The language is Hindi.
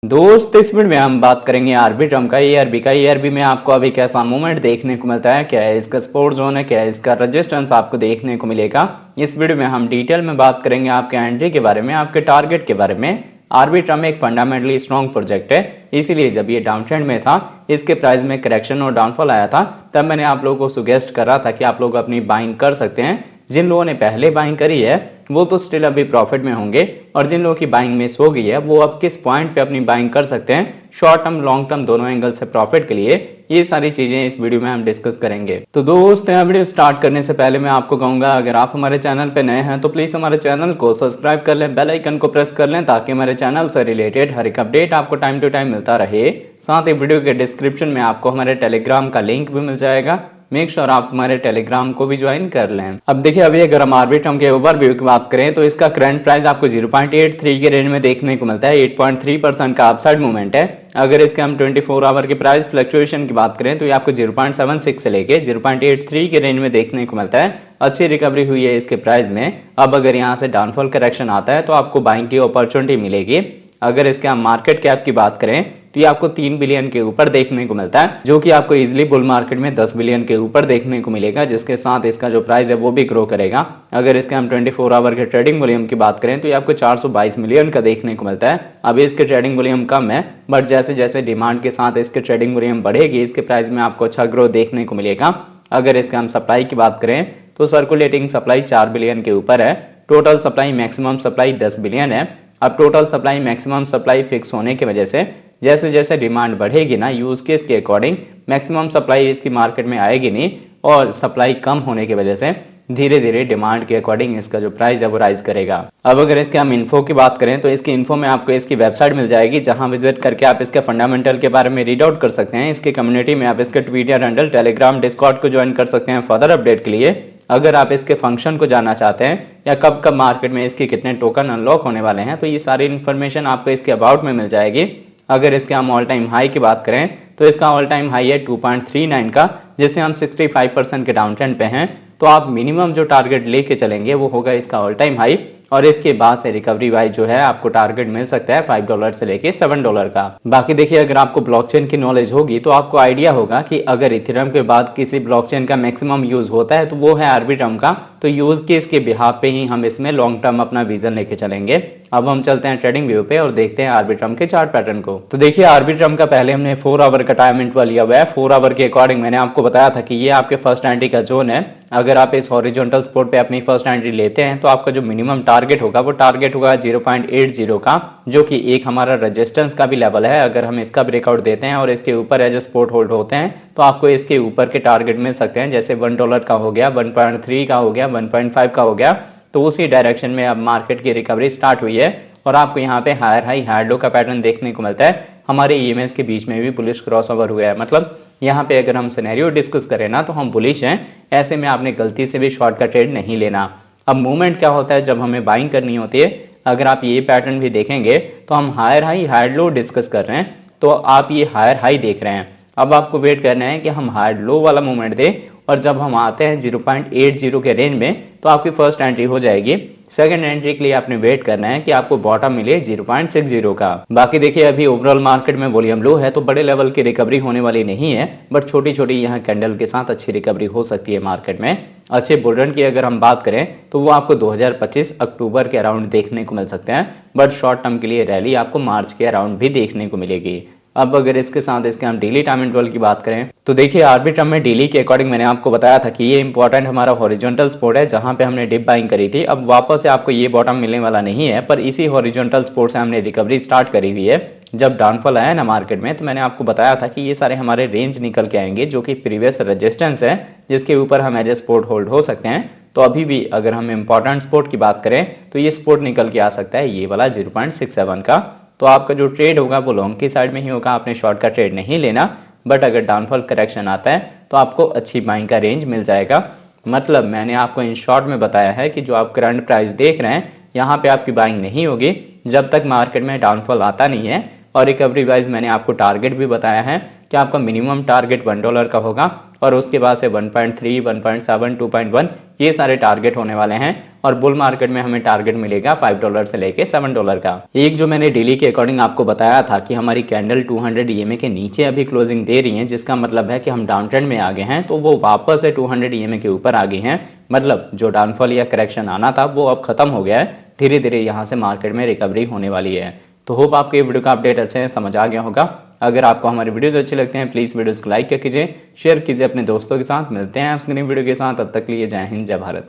दोस्त इस वीडियो में हम बात करेंगे आरबी का एआरबी का। एआरबी में आपको अभी कैसा मूवमेंट देखने को मिलता है, क्या है इसका सपोर्ट जोन है, क्या है इसका रेजिस्टेंस आपको देखने को मिलेगा। इस वीडियो में हम डिटेल में बात करेंगे आपके एंट्री के बारे में, आपके टारगेट के बारे में। आरबी एक फंडामेंटली स्ट्रॉन्ग प्रोजेक्ट है, इसीलिए जब ये डाउन ट्रेंड में था, इसके प्राइस में करेक्शन और डाउनफॉल आया था, तब मैंने आप लोगों को सुगेस्ट करा था कि आप लोग अपनी बाइंग कर सकते हैं। जिन लोगों ने पहले बाइंग करी है वो तो स्टिल अभी प्रॉफिट में होंगे, और जिन लोगों की बाइंग मिस हो गई है वो अब किस पॉइंट पे अपनी बाइंग कर सकते हैं शॉर्ट टर्म लॉन्ग टर्म दोनों एंगल से प्रॉफिट के लिए, ये सारी चीजें इस वीडियो में हम डिस्कस करेंगे। तो दोस्त वीडियो स्टार्ट करने से पहले मैं आपको कहूंगा, अगर आप हमारे चैनल पे नए हैं तो प्लीज हमारे चैनल को सब्सक्राइब कर लें, बेल आइकन को प्रेस कर लें, ताकि हमारे चैनल से रिलेटेड हर एक अपडेट आपको टाइम टू टाइम मिलता रहे। साथ ही वीडियो के डिस्क्रिप्शन में आपको हमारे टेलीग्राम का लिंक भी मिल जाएगा, मेक श्योर आप हमारे टेलीग्राम को भी ज्वाइन कर लें। अब देखिए, अभी अगर हम आरबीट्रम के ओवरव्यू की बात करें तो इसका करंट प्राइस आपको 0.83 के रेंज में देखने को मिलता है। 8.3% का अपसाइड मूवमेंट है। अगर इसके हम 24 आवर की प्राइस फ्लक्चुएशन की बात करें तो ये आपको 0.76 से लेके 0.83 के रेंज में देखने को मिलता है। अच्छी रिकवरी हुई है इसके प्राइस में। अब अगर यहाँ से डाउनफॉल करेक्शन आता है तो आपको बाइंग की अपॉर्चुनिटी मिलेगी। अगर इसके हम मार्केट कैप की बात करें तो ये आपको 3 बिलियन के ऊपर देखने को मिलता है, जो कि आपको इजीली बुल मार्केट में 10 बिलियन के ऊपर देखने को मिलेगा, जिसके साथ इसका जो प्राइस है वो भी ग्रो करेगा। अगर इसके हम 24 आवर के ट्रेडिंग वॉल्यूम की बात करें तो ये आपको 422 मिलियन का देखने को मिलता है। अभी इसके ट्रेडिंग वॉल्यूम कम है, बट जैसे जैसे डिमांड के साथ इसके ट्रेडिंग वॉल्यूम बढ़ेगी, इसके प्राइस में आपको अच्छा ग्रोथ देखने को मिलेगा। अगर इसके हम सप्लाई की बात करें तो सर्कुलेटिंग सप्लाई 4 बिलियन के ऊपर है। Total supply maximum supply 10 billion है। अब total supply maximum supply fix होने की वजह से जैसे जैसे डिमांड बढ़ेगी ना, यूज केस के अकॉर्डिंग मैक्सिमम सप्लाई इसकी मार्केट में आएगी नहीं, और सप्लाई कम होने की वजह से धीरे धीरे डिमांड के अकॉर्डिंग इसका जो प्राइस है वो राइज करेगा। अब अगर इसके हम इन्फो की बात करें तो इसकी इन्फो में आपको इसकी वेबसाइट मिल जाएगी, जहां विजिट करके आप इसके फंडामेंटल के बारे में रीड आउट कर सकते हैं। इसके कम्युनिटी में आप इसके ट्विटर हैंडल, टेलीग्राम, डिस्कॉर्ड को ज्वाइन कर सकते हैं फर्दर अपडेट के लिए। अगर आप इसके फंक्शन को जानना चाहते हैं या कब कब मार्केट में इसके कितने टोकन अनलॉक होने वाले हैं, तो ये सारी इन्फॉर्मेशन आपको इसके अबाउट में मिल जाएगी। अगर इसके हम ऑल टाइम हाई की बात करें तो इसका ऑल टाइम हाई है 2.39 का, जिससे हम 65% के डाउन ट्रेंड पे हैं। तो आप मिनिमम जो टारगेट लेके चलेंगे वो होगा इसका ऑल टाइम हाई, और इसके बाद से रिकवरी वाइज जो है आपको टारगेट मिल सकता है $5 से लेके $7 का। बाकी देखिए, अगर आपको ब्लॉकचेन की नॉलेज होगी तो आपको आइडिया होगा कि अगर इथेरियम के बाद किसी ब्लॉकचेन का मैक्सिमम यूज होता है तो वो है आरबीट्रम का। तो यूज केस के बिहाफ पे ही हम इसमें लॉन्ग टर्म अपना विजन लेके चलेंगे। अब हम चलते हैं ट्रेडिंग व्यू पे और देखते हैं आरबीट्रम के चार्ट पैटर्न को। तो देखिए, आरबीट्रम का पहले हमने 4 आवर का टाइम इंटरवल लिया हुआ है। 4 आवर के अकॉर्डिंग मैंने आपको बताया था कि ये आपके फर्स्ट एंट्री का जोन है। अगर आप इस हॉरिजॉन्टल सपोर्ट पे अपनी फर्स्ट एंट्री लेते हैं तो आपका जो मिनिमम टारगेट होगा वो टारगेट होगा 0.80 का, जो कि एक हमारा रेजिस्टेंस का भी लेवल है। अगर हम इसका ब्रेकआउट देते हैं और इसके ऊपर एज सपोर्ट होल्ड होते हैं तो आपको इसके ऊपर के टारगेट मिल सकते हैं, जैसे $1 का हो गया, 1.3 का हो गया, 1.5 का हो गया। तो उसी डायरेक्शन में अब मार्केट की रिकवरी स्टार्ट हुई है, और आपको यहाँ पे हायर हाई हायर लो का पैटर्न देखने को मिलता है। हमारे ईएमएस के बीच में भी बुलिश क्रॉसओवर हुआ है। मतलब यहाँ पे अगर हम सिनेरियो डिस्कस करें ना तो हम बुलिश हैं। ऐसे में आपने गलती से भी शॉर्ट का ट्रेड नहीं लेना। अब मूवमेंट क्या होता है जब हमें बाइंग करनी होती है, अगर आप ये पैटर्न भी देखेंगे तो हम higher high higher low discuss कर रहे हैं, तो आप ये हायर हाई देख रहे हैं। अब आपको वेट करना है कि हम हायर लो वाला मूवमेंट दें, और जब हम आते हैं 0.80 के रेंज में तो आपकी फर्स्ट एंट्री हो जाएगी। सेकंड एंट्री के लिए आपने वेट करना है कि आपको बॉटम मिले 0.60 का। बाकी देखिए, अभी ओवरऑल मार्केट में वॉल्यूम लो है तो बड़े लेवल की रिकवरी होने वाली नहीं है, बट छोटी छोटी यहाँ कैंडल के साथ अच्छी रिकवरी हो सकती है मार्केट में। अच्छे बुल रन की अगर हम बात करें तो वो आपको 2025 अक्टूबर के अराउंड देखने को मिल सकते हैं, बट शॉर्ट टर्म के लिए रैली आपको मार्च के अराउंड भी देखने को मिलेगी। अब अगर इसके साथ इसके हम डेली टाइम इंटरवल की बात करें तो देखिए, आरबीट्रम में डेली के अकॉर्डिंग मैंने आपको बताया था कि ये इंपॉर्टेंट हमारा हॉरिजॉन्टल सपोर्ट है, जहां पे हमने डिप बाइंग करी थी। अब वापस से आपको ये बॉटम मिलने वाला नहीं है, पर इसी हॉरिजॉन्टल सपोर्ट से हमने रिकवरी स्टार्ट करी हुई है। जब डाउनफॉल आया ना मार्केट में तो मैंने आपको बताया था कि ये सारे हमारे रेंज निकल के आएंगे, जो कि प्रीवियस रेजिस्टेंस है, जिसके ऊपर हम एज ए सपोर्ट होल्ड हो सकते हैं। तो अभी भी अगर हम इंपॉर्टेंट सपोर्ट की बात करें तो ये सपोर्ट निकल के आ सकता है, ये वाला 0.67 का। तो आपका जो ट्रेड होगा वो लॉन्ग की साइड में ही होगा, आपने शॉर्ट का ट्रेड नहीं लेना। बट अगर डाउनफॉल करेक्शन आता है तो आपको अच्छी बाइंग का रेंज मिल जाएगा। मतलब मैंने आपको इन शॉर्ट में बताया है कि जो आप करंट प्राइस देख रहे हैं यहाँ पे आपकी बाइंग नहीं होगी जब तक मार्केट में डाउनफॉल आता नहीं है। और रिकवरी वाइज मैंने आपको टारगेट भी बताया है कि आपका मिनिमम टारगेट $1 का होगा, और उसके बाद से 1.3, 1.7, 2.1 ये सारे टारगेट होने वाले हैं और बुल मार्केट में हमें टारगेट मिलेगा $5 से लेके $7 का। एक जो मैंने डेली के अकॉर्डिंग आपको बताया था कि हमारी कैंडल 200 EMA के नीचे अभी क्लोजिंग दे रही है, जिसका मतलब है कि हम डाउन ट्रेंड में आ गए हैं, तो वो वापस से 200 EMA के ऊपर आ गई हैं। मतलब जो डाउनफॉल या करेक्शन आना था वो अब खत्म हो गया है, धीरे धीरे यहाँ से मार्केट में रिकवरी होने वाली है। तो होप आपको ये वीडियो का अपडेट अच्छे से समझ आ गया होगा। अगर आपको हमारे वीडियोस अच्छे लगते हैं प्लीज़ वीडियोस को लाइक कीजिए, शेयर कीजिए अपने दोस्तों के साथ। मिलते हैं आपसे नई वीडियो के साथ, तब तक के लिए जय हिंद जय भारत।